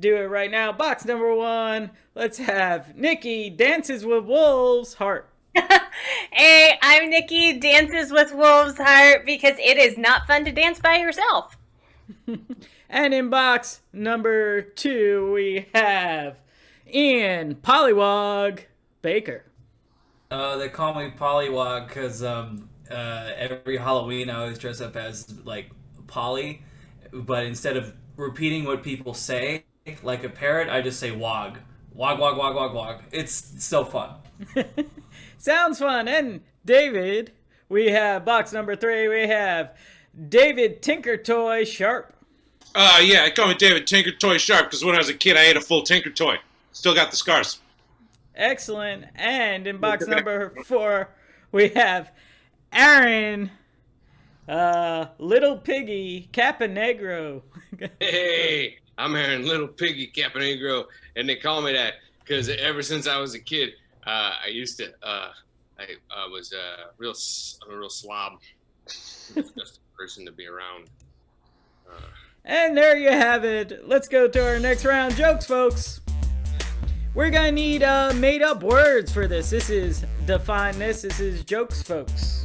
do it right now. Box number 1. Let's have Nikki dances with wolves. Hart. Hey, I'm Nikki, dances with wolves heart because it is not fun to dance by yourself. And in box number 2, we have Ian Pollywog Baker. They call me Pollywog because every Halloween I always dress up as like Polly, but instead of repeating what people say like a parrot, I just say wog, wog, wog, wog, wog, wog. It's so fun. Sounds fun. And David, we have box number 3. We have David Tinker Toy Sharp. Yeah, I call me David Tinker Toy Sharp because when I was a kid, I ate a full Tinker Toy. Still got the scars. Excellent. And in box number 4, we have Aaron, Little Piggy Caponigro. Hey, I'm Aaron Little Piggy Caponigro, and they call me that because ever since I was a kid, I used to, I was a real slob, just a person to be around. And there you have it. Let's go to our next round. Jokes, folks. We're going to need made up words for this. This is define this. This is jokes, folks.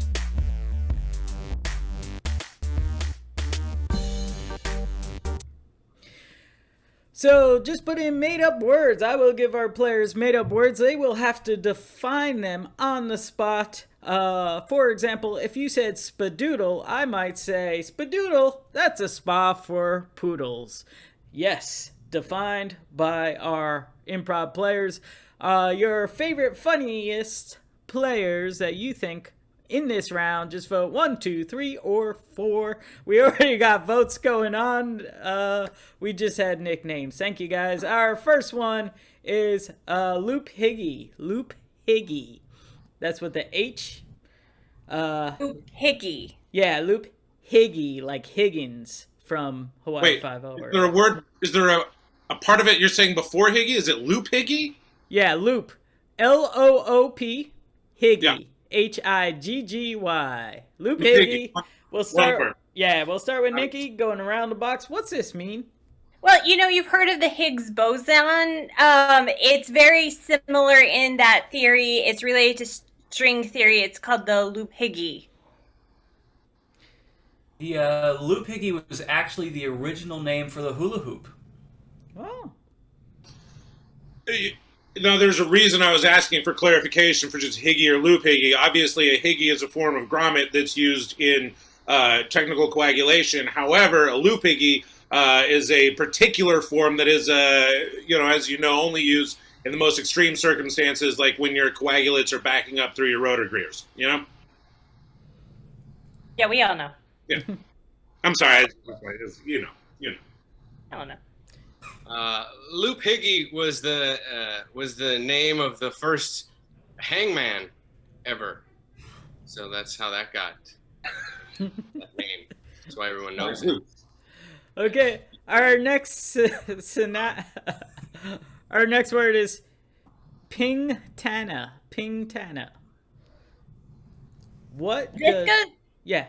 So just put in made up words. I will give our players made up words. They will have to define them on the spot. For example, if you said spadoodle, I might say spadoodle, that's a spa for poodles. Yes, defined by our improv players. Your favorite, funniest players that you think in this round, just vote 1, 2, 3, or 4. We already got votes going on. We just had nicknames. Thank you, guys. Our first one is Loop Higgy. Loop Higgy. That's with the H. Loop Higgy. Yeah, Loop Higgy, like Higgins from Hawaii Wait, Five-O. is there a word? Is there a part of it you're saying before Higgy? Is it Loop Higgy? Yeah, Loop. Loop Higgy. Yeah. Higgy. Loop Higgy. We'll start. Yeah, we'll start with Nikki going around the box. What's this mean? Well, you've heard of the Higgs boson. It's very similar in that theory. It's related to string theory. It's called the loop Higgy. The loop Higgy was actually the original name for the hula hoop. Oh. Now, there's a reason I was asking for clarification for just Higgy or Loop Higgy. Obviously, a Higgy is a form of grommet that's used in technical coagulation. However, a Loop Higgy is a particular form that is, as you know, only used in the most extreme circumstances, like when your coagulates are backing up through your rotor greers, Yeah, we all know. Yeah. I'm sorry. I don't know. Loop Higgy was the name of the first hangman ever, so that's how that got that name. That's why everyone knows it. Okay, our next our next word is ping-tana. Ping-tana. What? Yeah.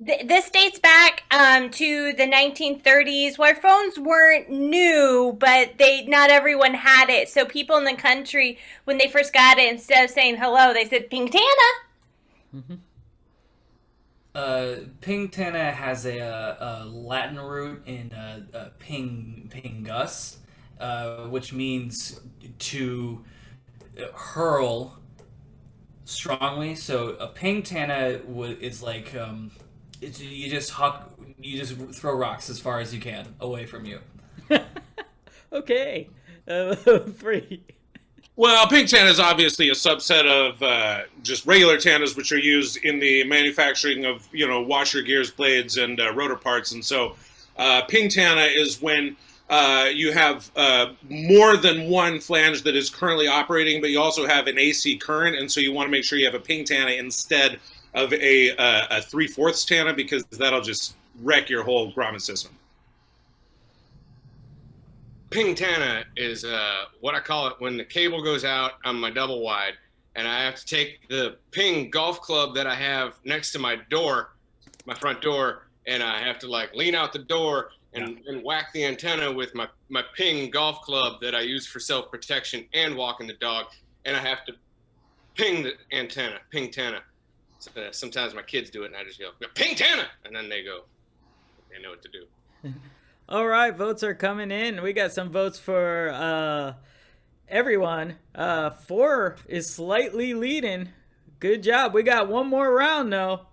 This dates back to the 1930s, where phones weren't new, but not everyone had it. So people in the country, when they first got it, instead of saying hello, they said ping-tana. Mm-hmm. Ping-tana has a Latin root in pingus, which means to hurl strongly. So a ping-tana is like... you just throw rocks as far as you can away from you. Okay. 3. Well, pink tana is obviously a subset of just regular tanas, which are used in the manufacturing of, washer gears, blades, and rotor parts. And so pink tana is when you have more than one flange that is currently operating, but you also have an AC current. And so you want to make sure you have a pink tana instead of a 3/4 tana, because that'll just wreck your whole grommet system. Ping tana is what I call it when the cable goes out on my double wide, and I have to take the ping golf club that I have next to my door, my front door, and I have to lean out the door and whack the antenna with my ping golf club that I use for self-protection and walking the dog. And I have to ping the antenna, ping-tana. So, sometimes my kids do it, and I just go, ping-tana! And then they go, they know what to do. All right, votes are coming in. We got some votes for everyone. 4 is slightly leading. Good job. We got one more round, though.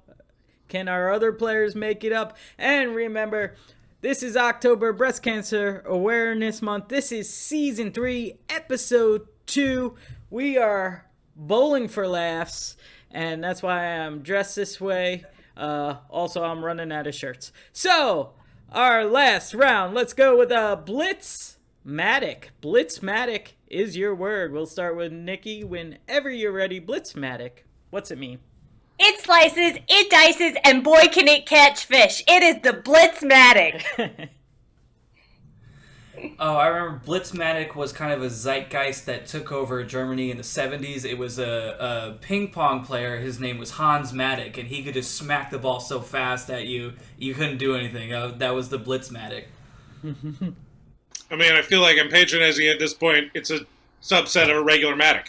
Can our other players make it up? And remember, this is October Breast Cancer Awareness Month. This is Season 3, Episode 2. We are bowling for laughs, and that's why I'm dressed this way. Also, I'm running out of shirts. So, our last round, let's go with Blitzmatic. Blitzmatic is your word. We'll start with Niki. Whenever you're ready, Blitzmatic. What's it mean? It slices, it dices, and boy can it catch fish. It is the Blitzmatic. Oh, I remember Blitzmatic was kind of a zeitgeist that took over Germany in the 70s. It was a ping pong player. His name was Hans Matic, and he could just smack the ball so fast at you, you couldn't do anything. That was the Blitzmatic. I mean, I feel like I'm patronizing at this point. It's a subset of a regular Matic.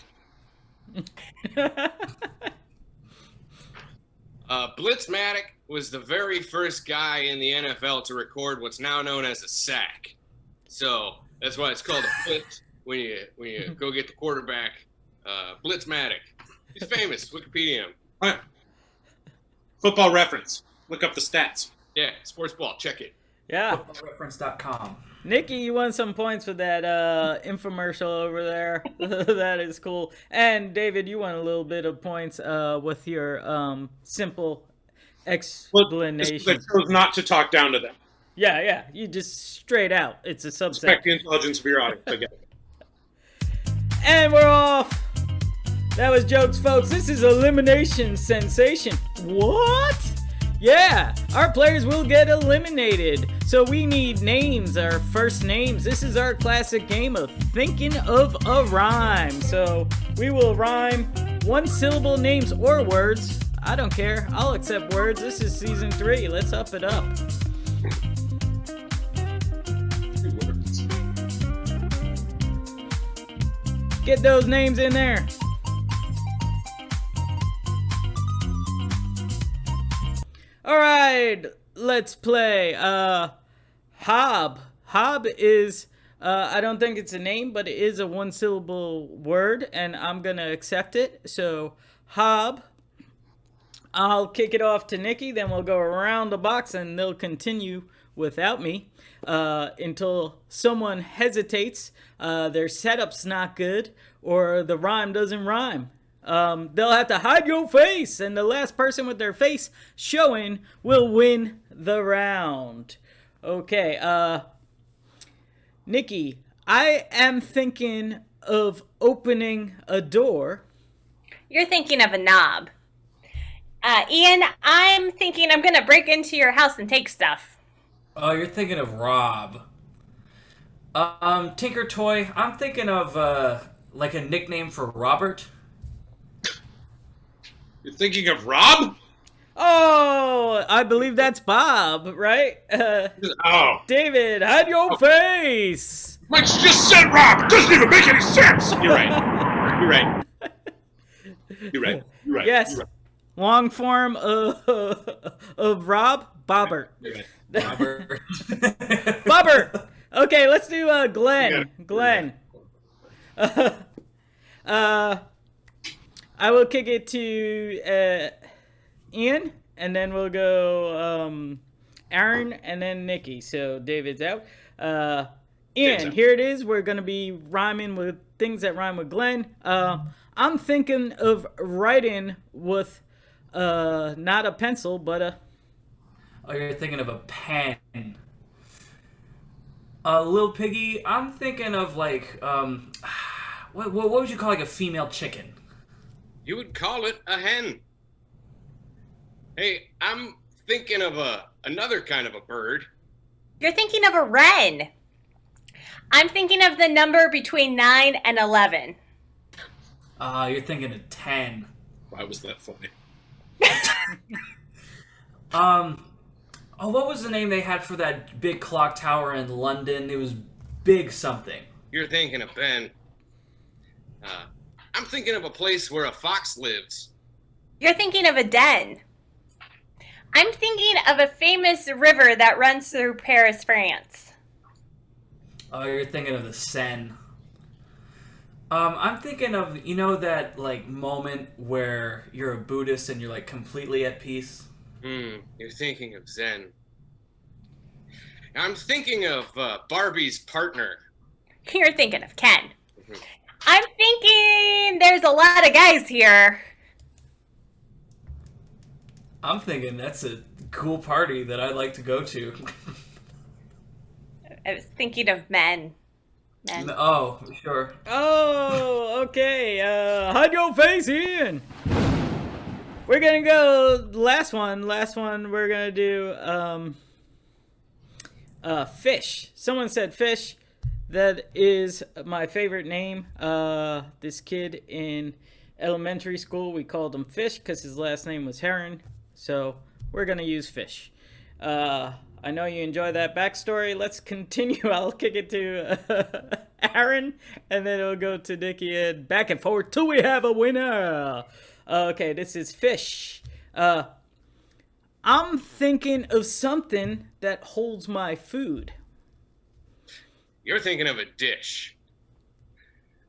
Blitzmatic was the very first guy in the NFL to record what's now known as a sack. So that's why it's called a blitz when you go get the quarterback. Blitzmatic. He's famous. Wikipedia him. Right. Football Reference. Look up the stats. Yeah, sports ball. Check it. Yeah. Footballreference.com. Niki, you won some points for that infomercial over there. That is cool. And David, you won a little bit of points with your simple explanation. Well, I chose not to talk down to them. Yeah. You just straight out. It's a subset. Respect the intelligence of your audience. I get it. And we're off. That was jokes, folks. This is elimination sensation. What? Yeah, our players will get eliminated. So we need names, our first names. This is our classic game of thinking of a rhyme. So we will rhyme one-syllable names or words. I don't care. I'll accept words. This is Season 3. Let's up it up. Get those names in there. All right, let's play. Hob. Hob is, I don't think it's a name, but it is a one-syllable word, and I'm going to accept it. So, Hob. I'll kick it off to Niki, then we'll go around the box, and they'll continue without me until someone hesitates, their setup's not good, or the rhyme doesn't rhyme. They'll have to hide your face, and the last person with their face showing will win the round. Okay, Niki, I am thinking of opening a door. You're thinking of a knob. Ian, I'm thinking I'm going to break into your house and take stuff. Oh, you're thinking of Rob. Tinker Toy, I'm thinking of, like a nickname for Robert. You're thinking of Rob? Oh, I believe that's Bob, right? Oh. David, hide your face! Mike's just said Rob! It doesn't even make any sense! You're right. You're right. You're right. You're right. Yes. You're right. Long form of Rob, Bobbert. You're right. Robert. Bobbert! Okay, let's do Glenn. Glenn. I will kick it to Ian, and then we'll go Aaron, and then Niki. So David's out. Ian, here it is. We're going to be rhyming with things that rhyme with Glenn. I'm thinking of writing with not a pencil, but a... Oh, you're thinking of a pen. Lil Piggy, I'm thinking of like, what would you call like a female chicken? You would call it a hen. Hey, I'm thinking of another kind of a bird. You're thinking of a wren. I'm thinking of the number between 9 and 11. You're thinking of 10. Why was that funny? Oh, what was the name they had for that big clock tower in London? It was Big something. You're thinking of Ben. I'm thinking of a place where a fox lives. You're thinking of a den. I'm thinking of a famous river that runs through Paris, France. Oh, you're thinking of the Seine. I'm thinking of, that, moment where you're a Buddhist and you're, completely at peace? You're thinking of Zen. I'm thinking of Barbie's partner. You're thinking of Ken. I'm thinking there's a lot of guys here. I'm thinking that's a cool party that I'd like to go to. I was thinking of men. Oh, sure. Oh, okay. Hide your face in. We're gonna go last one. We're gonna do fish. Someone said fish. That is my favorite name. This kid in elementary school, we called him Fish because his last name was Heron. So we're gonna use fish. I know you enjoy that backstory. Let's continue. I'll kick it to Aaron, and then it'll go to Niki, and back and forth till we have a winner. Okay, this is fish. I'm thinking of something that holds my food. You're thinking of a dish.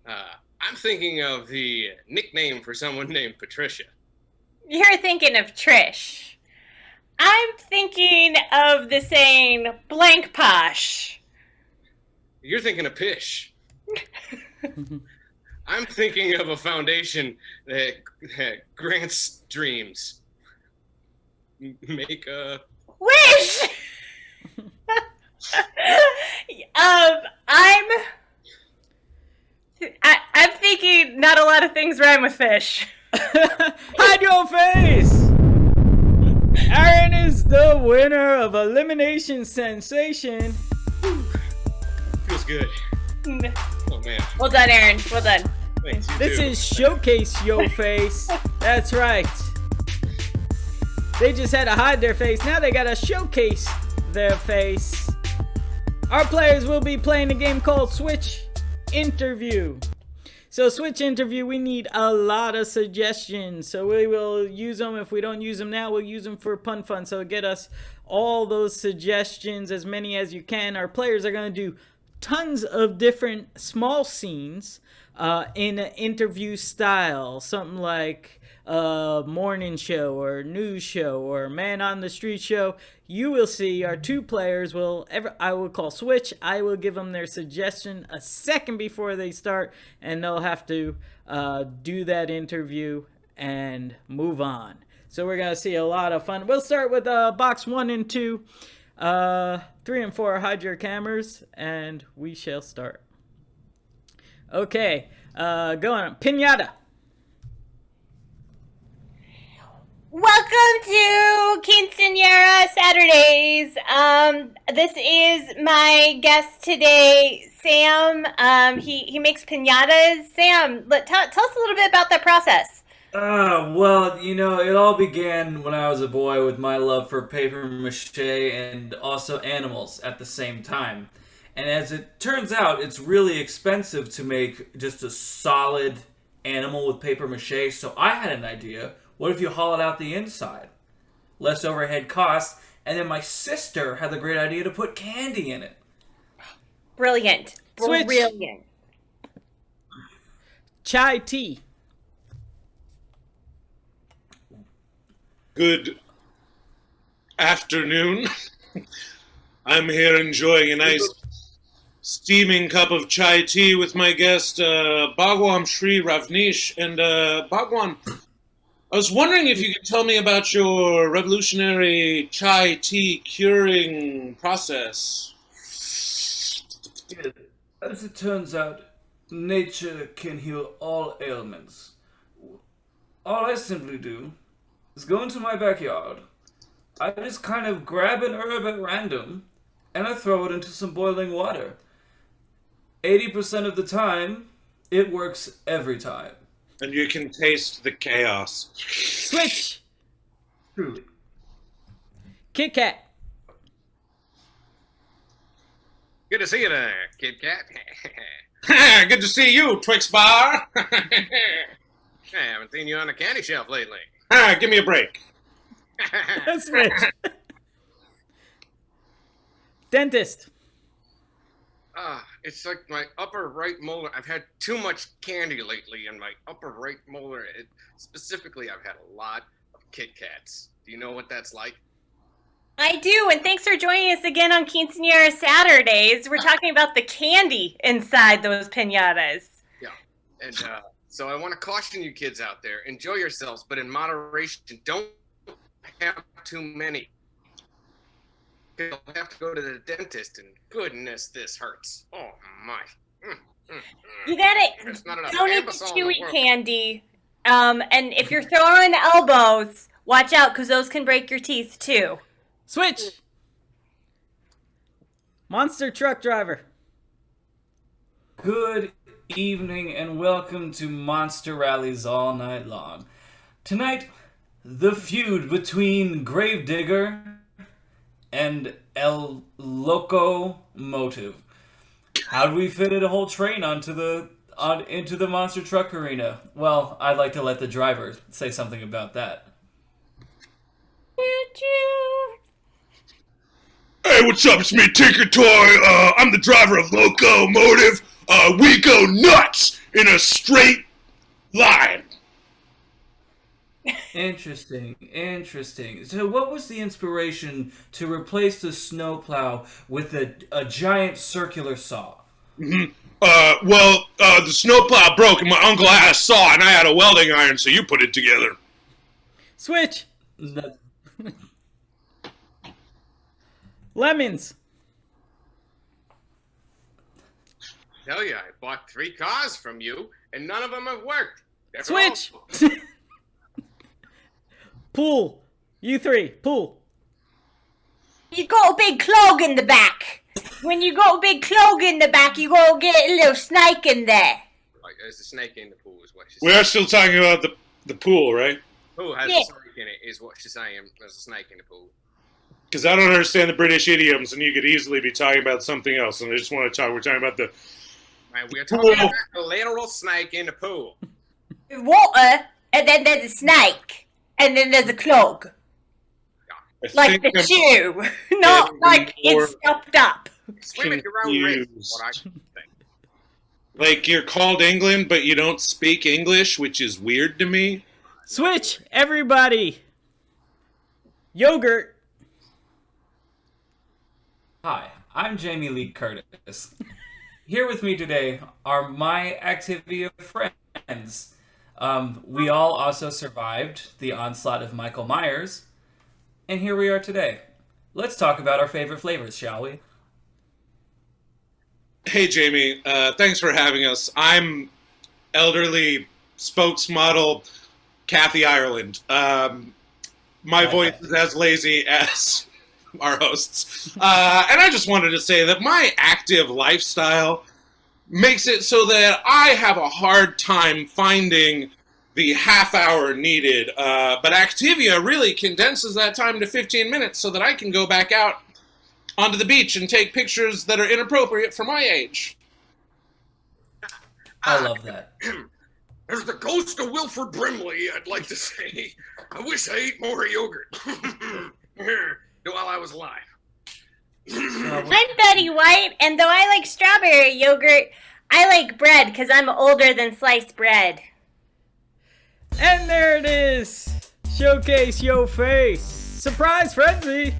I'm thinking of the nickname for someone named Patricia. You're thinking of Trish. I'm thinking of the saying blank posh. You're thinking of Pish. I'm thinking of a foundation that grants dreams. Make a wish. I'm thinking not a lot of things rhyme with fish. Hide your face! Aaron is the winner of Elimination Sensation. Feels good. Oh man. Well done, Aaron. Well done. Thanks, you This too. is Showcase Your Face. That's right. They just had to hide their face. Now they gotta showcase their face. Our players will be playing a game called Switch Interview. So Switch Interview, we need a lot of suggestions. So we will use them. If we don't use them now, we'll use them for Pun Fun. So get us all those suggestions, as many as you can. Our players are going to do tons of different small scenes in an interview style. Something like a morning show or news show or man on the street show. You will see our two players I will call switch. I will give them their suggestion a second before they start, and they'll have to do that interview and move on. So we're going to see a lot of fun. We'll start with box 1 and 2. 3 and 4, hide your cameras, and we shall start. Okay, go on. Pinata. Welcome to Quinceañera Saturdays. This is my guest today, Sam. He makes piñatas. Sam, tell us a little bit about that process. Well, it all began when I was a boy with my love for paper mache and also animals at the same time. And as it turns out, it's really expensive to make just a solid animal with paper mache, so I had an idea. What if you hollowed out the inside? Less overhead costs. And then my sister had the great idea to put candy in it. Brilliant. Switch. Brilliant. Chai tea. Good afternoon. I'm here enjoying a nice steaming cup of chai tea with my guest, Bhagwan Shri Ravnish. And Bhagwan, I was wondering if you could tell me about your revolutionary chai tea curing process. As it turns out, nature can heal all ailments. All I simply do is go into my backyard. I just kind of grab an herb at random, and I throw it into some boiling water. 80% of the time, it works every time. And you can taste the chaos. Switch. Truly. Kit Kat. Good to see you there, Kid Kat. Good to see you, Twix Bar. I haven't seen you on the candy shelf lately. Give me a break. Switch. Dentist. It's like my upper right molar. I've had too much candy lately in my upper right molar. Specifically, I've had a lot of Kit Kats. Do you know what that's like? I do, and thanks for joining us again on Quinceañera Saturdays. We're talking about the candy inside those piñatas. Yeah, and so I want to caution you kids out there: enjoy yourselves, but in moderation. Don't have too many. You'll have to go to the dentist, and goodness, this hurts. Oh my! You gotta don't eat the chewy candy. And if you're throwing elbows, watch out because those can break your teeth too. Switch. Monster truck driver. Good evening and welcome to Monster Rallies All Night Long. Tonight, the feud between Gravedigger and El Locomotive. How do we fit a whole train into the monster truck arena? Well, I'd like to let the driver say something about that. Hey, what's up? It's me, Tinker Toy. I'm the driver of Locomotive. We go nuts in a straight line. Interesting. So what was the inspiration to replace the snowplow with a giant circular saw? The snowplow broke and my uncle had a saw and I had a welding iron, so you put it together. Switch. Lemons. Tell you, I bought 3 cars from you, and none of them have worked. They're Switch. all- Pool. You three. Pool. You got a big clog in the back. When you got a big clog in the back, you gotta get a little snake in there. Like, there's a snake in the pool, is what she's We are still talking about the pool, right? Who has Yeah. a snake in it, is what she's saying. There's a snake in the pool. Because I don't understand the British idioms, and you could easily be talking about something else. And I just want to talk. We're talking about the Man, we're talking about a literal snake in the pool. Water, and then there's a snake, and then there's a clog. I Like think the I'm shoe, not getting like more it's stuffed up. Swim at your own risk, is what I think. like you're called England, but you don't speak English, which is weird to me. Switch. Everybody. Yogurt. Hi, I'm Jamie Lee Curtis. Here with me today are my Activia friends. We all also survived the onslaught of Michael Myers, and here we are today. Let's talk about our favorite flavors, shall we? Hey, Jamie. Thanks for having us. I'm elderly spokesmodel Kathy Ireland. My voice is as lazy as our hosts. And I just wanted to say that my active lifestyle makes it so that I have a hard time finding the half hour needed. But Activia really condenses that time to 15 minutes so that I can go back out onto the beach and take pictures that are inappropriate for my age. I love that. There's the ghost of Wilford Brimley, I'd like to say. I wish I ate more yogurt while I was alive. I'm Betty White, and though I like strawberry yogurt, I like bread because I'm older than sliced bread. And there it is. Showcase your face. Surprise Friendzy.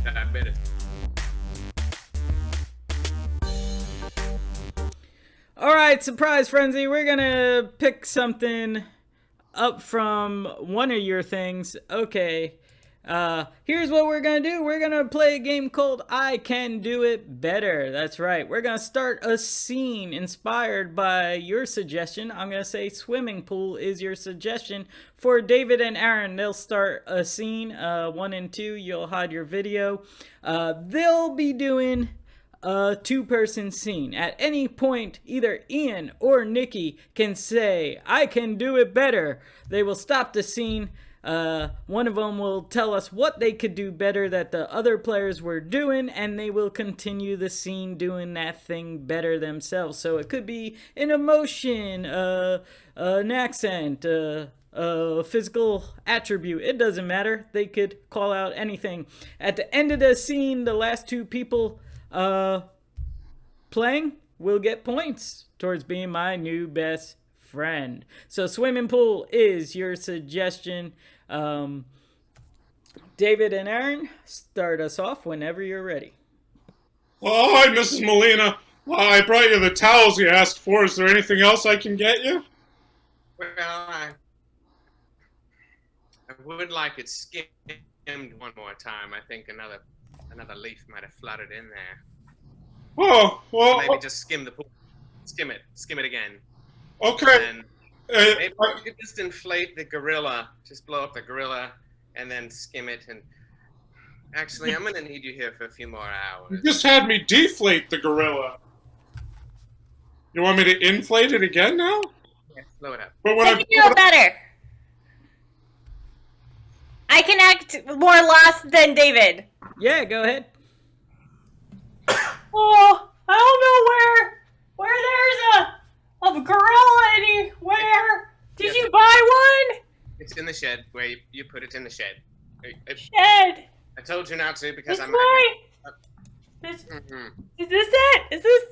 I bet it. Alright, surprise Friendzy. We're gonna pick something up from one of your things. Okay. Here's what we're gonna do. We're gonna play a game called I Can Do It Better. That's right. We're gonna start a scene inspired by your suggestion. I'm gonna say swimming pool is your suggestion. For David and Aaron, they'll start a scene, 1 and 2. You'll hide your video. They'll be doing a 2-person scene. At any point, either Ian or Niki can say, I can do it better. They will stop the scene. One of them will tell us what they could do better that the other players were doing, and they will continue the scene doing that thing better themselves. So it could be an emotion, an accent, a physical attribute. It doesn't matter. They could call out anything. At the end of the scene, the last two people playing will get points towards being my new best friend. So swimming pool is your suggestion. David and Aaron, start us off whenever you're ready. Oh, hi, Mrs. Molina. I brought you the towels you asked for. Is there anything else I can get you? Well, I would like it skimmed one more time. I think another leaf might have fluttered in there. Oh, well. Maybe just skim the pool. Skim it again. Okay. And maybe you could just inflate the gorilla. Just blow up the gorilla and then skim it. And actually, I'm going to need you here for a few more hours. You just had me deflate the gorilla. You want me to inflate it again now? Yeah, blow it up. But when I can do it better. I can act more lost than David. Yeah, go ahead. Oh, I don't know where there's a gorilla anywhere. Did you buy one? It's in the shed where you put it in the shed. Shed. I told you not to because This I'm. way. Mhm. Is this it? Is this?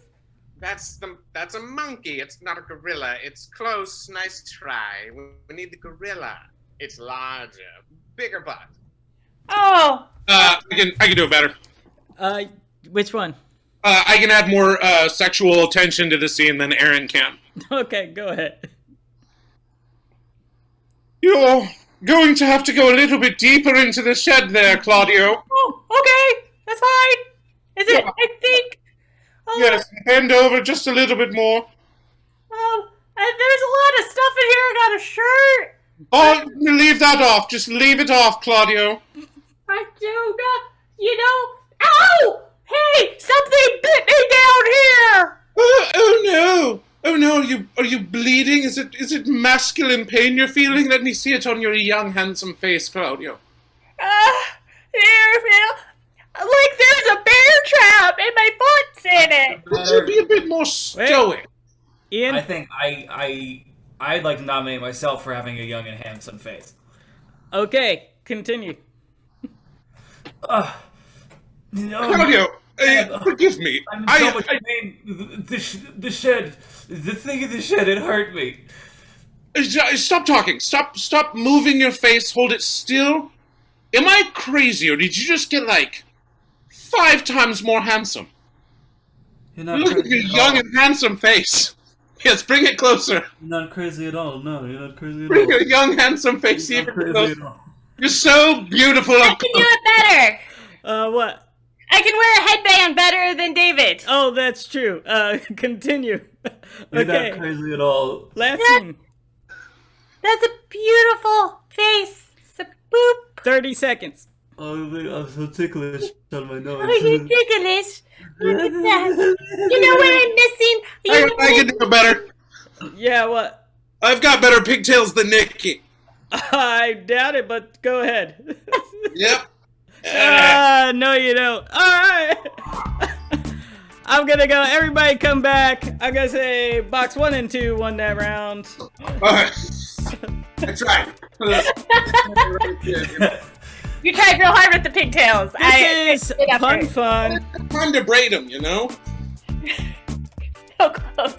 That's a monkey. It's not a gorilla. It's close. Nice try. We need the gorilla. It's larger, bigger butt. Oh. I can do it better. Which one? I can add more sexual tension to the scene than Aaron can. Okay, go ahead. You're going to have to go a little bit deeper into the shed there, Claudio. Oh, okay. That's fine. Is it? Yeah. I think. Yes, bend over just a little bit more. There's a lot of stuff in here. I got a shirt. Oh, leave that off. Just leave it off, Claudio. I do not. Ow! Hey, something bit me down here. Oh no! Oh no! Are you bleeding? Is it masculine pain you're feeling? Let me see it on your young, handsome face, Claudio. Like there's a bear trap and my foot's in it. Would you be a bit more stoic? Ian? I think I'd like to nominate myself for having a young and handsome face. Okay, continue. Claudio, forgive me. I'm so much pain. The shed, the thing in the shed, it hurt me. Stop talking. Stop moving your face. Hold it still. Am I crazy, or did you just get, 5 times more handsome? You're not Look at your young and handsome face. Yes, bring it closer. You're not crazy at all. No, you're not crazy at Bring your young, handsome face even closer. You're so beautiful. I can do it better. What? I can wear a headband better than David. Oh, that's true. Continue. You're Okay. not crazy at all. Last scene. That's a beautiful face. It's a boop. 30 seconds. Oh, I'm so ticklish on my nose. Oh, you're ticklish. Look at that. You know what I'm missing? I can do it better. Yeah, what? I've got better pigtails than Niki. I doubt it, but go ahead. Yep. No, you don't. All right. I'm gonna go. Everybody come back. I'm gonna say box 1 and 2 won that round. Alright. That's right. You tried real hard with the pigtails. This is fun. Time to braid them, you know? So close.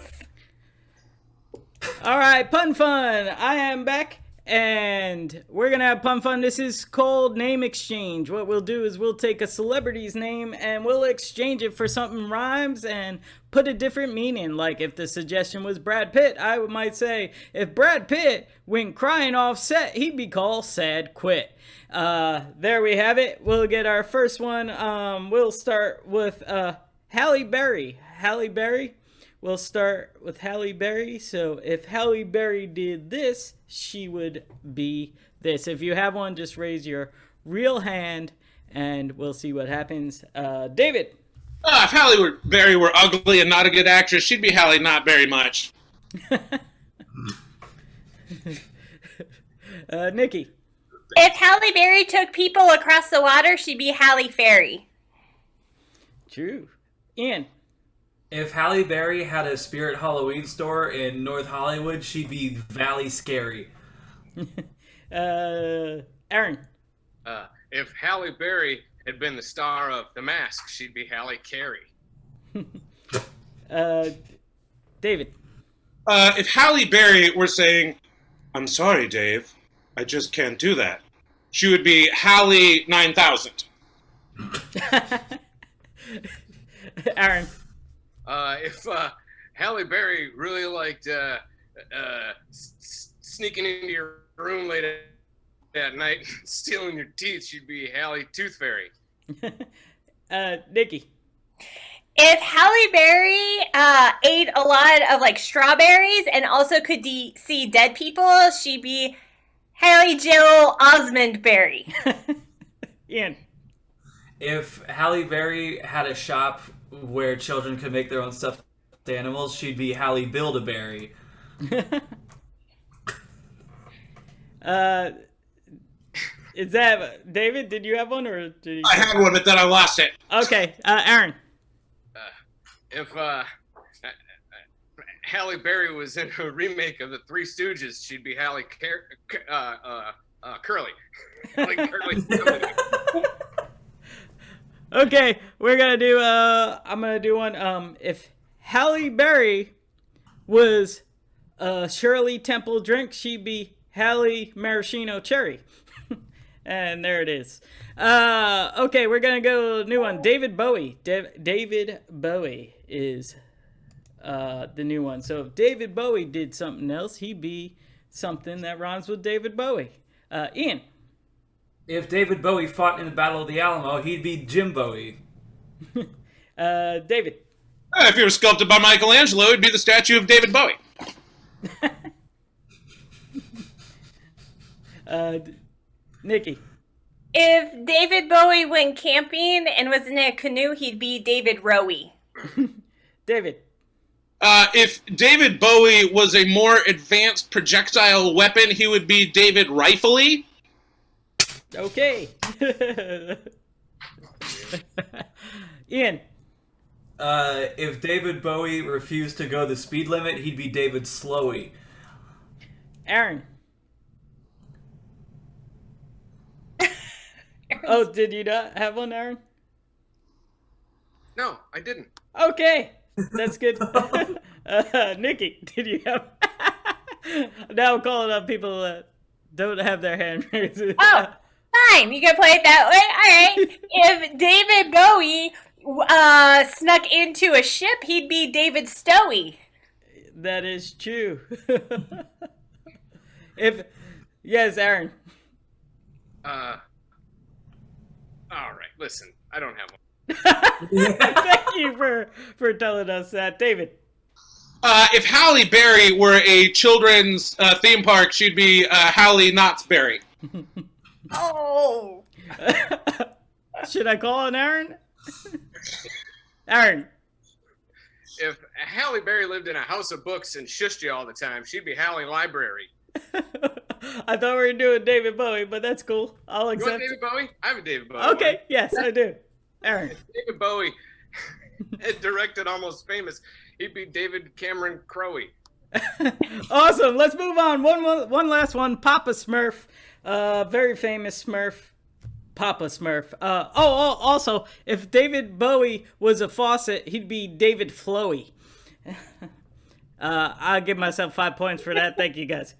All right, pun fun. I am back, and we're gonna have pun fun. This is called name exchange. What we'll do is we'll take a celebrity's name and we'll exchange it for something rhymes and put a different meaning. Like if the suggestion was Brad Pitt, I might say if Brad Pitt went crying off set, he'd be called Sad Quit. There we have it. We'll get our first one. We'll start with Halle Berry. Halle Berry. We'll start with Halle Berry. So if Halle Berry did this, she would be this. If you have one, just raise your real hand and we'll see what happens. David. If Halle Berry were ugly and not a good actress, she'd be Halle not very much. Niki. If Halle Berry took people across the water, she'd be Halle Ferry. True. Ian. If Halle Berry had a Spirit Halloween store in North Hollywood, she'd be Valley Scary. Aaron. If Halle Berry had been the star of The Mask, she'd be Halle Carey. David. If Halle Berry were saying, "I'm sorry, Dave, I just can't do that," she would be Halle 9000. Aaron. If Halle Berry really liked sneaking into your room late at night, stealing your teeth, she'd be Halle Tooth Fairy. Niki. If Halle Berry ate a lot of like strawberries and also could see dead people, she'd be Haley Joel Osmond Berry. Ian. If Halle Berry had a shop where children could make their own stuffed animals, she'd be Halle Build-A-Berry. Is that David? Did you have one or did you... I had one, but then I lost it. Okay, Aaron. If Halle Berry was in a remake of The Three Stooges, she'd be Halle Curly. Curly. Okay, we're gonna do. I'm gonna do one. If Halle Berry was a Shirley Temple drink, she'd be Halle Maraschino Cherry. And there it is. Okay, we're gonna go new one. David Bowie. David Bowie is the new one. So if David Bowie did something else, he'd be something that rhymes with David Bowie. Ian. If David Bowie fought in the Battle of the Alamo, he'd be Jim Bowie. David. If he was sculpted by Michelangelo, it'd be the statue of David Bowie. Niki. If David Bowie went camping and was in a canoe, he'd be David Rowie. David. If David Bowie was a more advanced projectile weapon, he would be David Rifley. Okay. Ian. If David Bowie refused to go the speed limit, he'd be David Slowy. Aaron. Oh, did you not have one, Aaron? No, I didn't. Okay, that's good. Niki, did you have... Now I'm calling up people that don't have their hand raised. Oh, fine. You can play it that way. All right. If David Bowie snuck into a ship, he'd be David Stowie. That is true. Yes, Aaron. All right. Listen, I don't have one. Thank you for telling us that, David. If Halle Berry were a children's theme park, she'd be Halle Knott's Berry. Oh. Should I call on Aaron? Aaron. If Halle Berry lived in a house of books and shushed you all the time, she'd be Halle Library. I thought we were doing David Bowie, but that's cool. I'll You accept. want David Bowie? I have a David Bowie. Okay, one. yes, I do. Aaron. If David Bowie had directed Almost Famous, he'd be David Cameron Crowe. Awesome. Let's move on. One last one. Papa Smurf, very famous Smurf. Papa Smurf. Also, if David Bowie was a faucet, he'd be David Flowy. I'll give myself 5 points for that. Thank you, guys.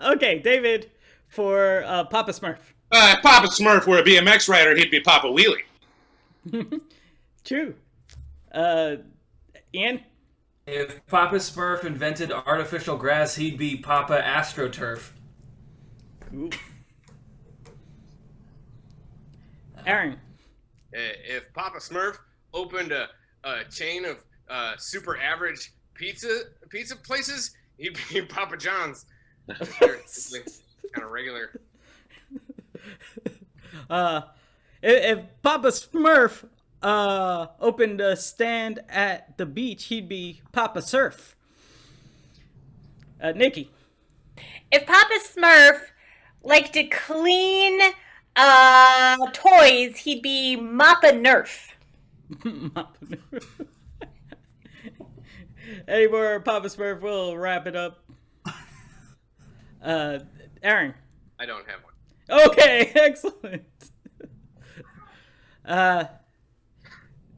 Okay, David for Papa Smurf. If Papa Smurf were a BMX rider, he'd be Papa Wheelie. True. Ian? If Papa Smurf invented artificial grass, he'd be Papa AstroTurf. Ooh. Aaron? If Papa Smurf opened a chain of super average pizza places, he'd be Papa John's. Kind of regular. If Papa Smurf opened a stand at the beach, he'd be Papa Surf. Niki. If Papa Smurf like to clean toys, he'd be Mappa Nerf. Any more Papa Smurf? We'll wrap it up. Aaron. I don't have one. Okay, excellent.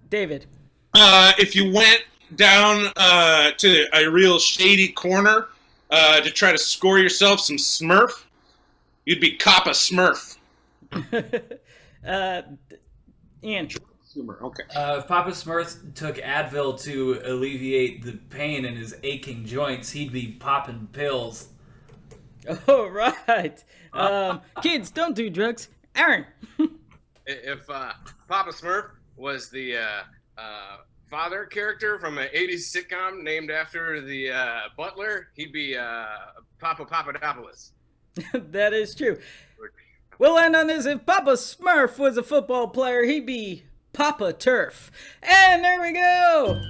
David. If you went down to a real shady corner to try to score yourself some Smurf, you'd be Coppa Smurf. Ian. Okay. If Papa Smurf took Advil to alleviate the pain in his aching joints, he'd be popping pills. All right. Kids, don't do drugs. Aaron. If Papa Smurf was the father character from an 80s sitcom named after the butler, he'd be Papa Papadopoulos. That is true. We'll end on this. If Papa Smurf was a football player, he'd be Papa Turf. And there we go.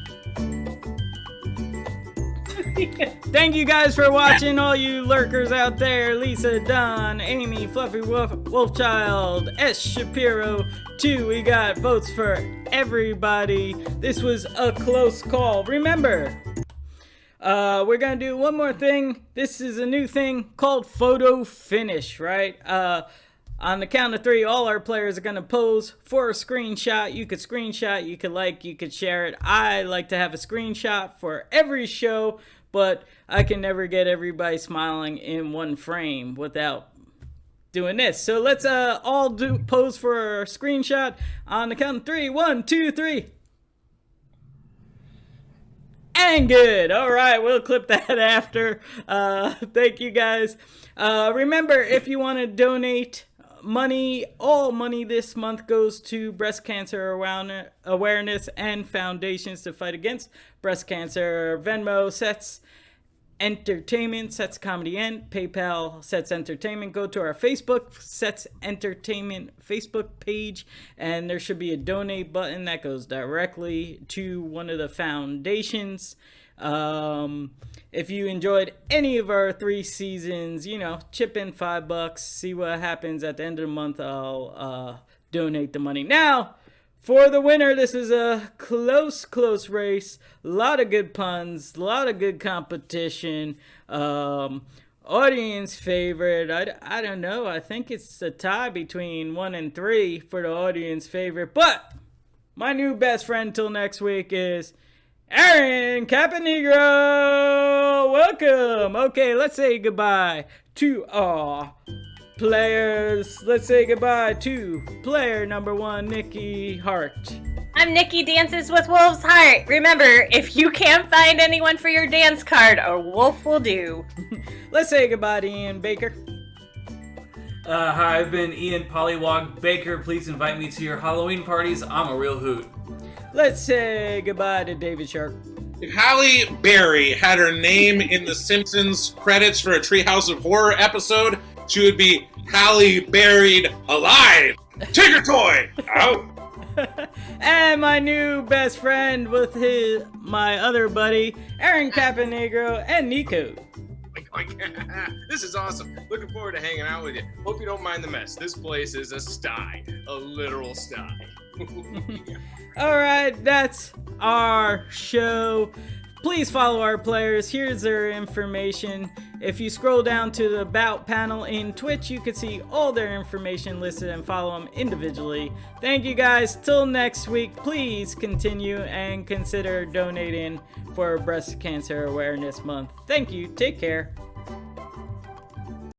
Thank you guys for watching, all you lurkers out there. Lisa, Don, Amy, Fluffy Wolfchild, S. Shapiro, 2. We got votes for everybody. This was a close call. Remember, we're gonna do one more thing. This is a new thing called photo finish, right? On the count of 3, all our players are going to pose for a screenshot. You could screenshot, you could like, you could share it. I like to have a screenshot for every show, but I can never get everybody smiling in one frame without doing this. So let's all pose for a screenshot on the count of 3. 1, 2, 3. And good. All right, we'll clip that after. Thank you guys. Remember, if you want to donate money, all money this month goes to breast cancer awareness and foundations to fight against breast cancer. Venmo, Sets Entertainment, Sets Comedy End. PayPal, Sets Entertainment. Go to our Facebook, Sets Entertainment Facebook page, and there should be a donate button that goes directly to one of the foundations. If you enjoyed any of our 3 seasons, chip in $5, see what happens at the end of the month. I'll donate the money. Now, for the winner, this is a close race. A lot of good puns, a lot of good competition. Audience favorite, I don't know. I think it's a tie between 1 and 3 for the audience favorite. But my new best friend till next week is Aaron Caponigro. Welcome. Okay, let's say goodbye to our players. Let's say goodbye to player number 1, Niki Hart. I'm Niki Dances with Wolves Hart. Remember, if you can't find anyone for your dance card, a wolf will do. Let's say goodbye to Ian Baker. Hi, I've been Ian Pollywog Baker. Please invite me to your Halloween parties. I'm a real hoot. Let's say goodbye to David Sharp. If Halle Berry had her name in the Simpsons credits for a Treehouse of Horror episode, she would be Halle Buried Alive. Take her toy out. And my new best friend with my other buddy, Aaron Caponigro and Nico. This is awesome. Looking forward to hanging out with you. Hope you don't mind the mess. This place is a sty. A literal sty. All right, that's our show. Please follow our players. Here's their information. If you scroll down to the About panel in Twitch, you can see all their information listed and follow them individually. Thank you guys. Till next week, please continue and consider donating for Breast Cancer Awareness Month. Thank you. Take care.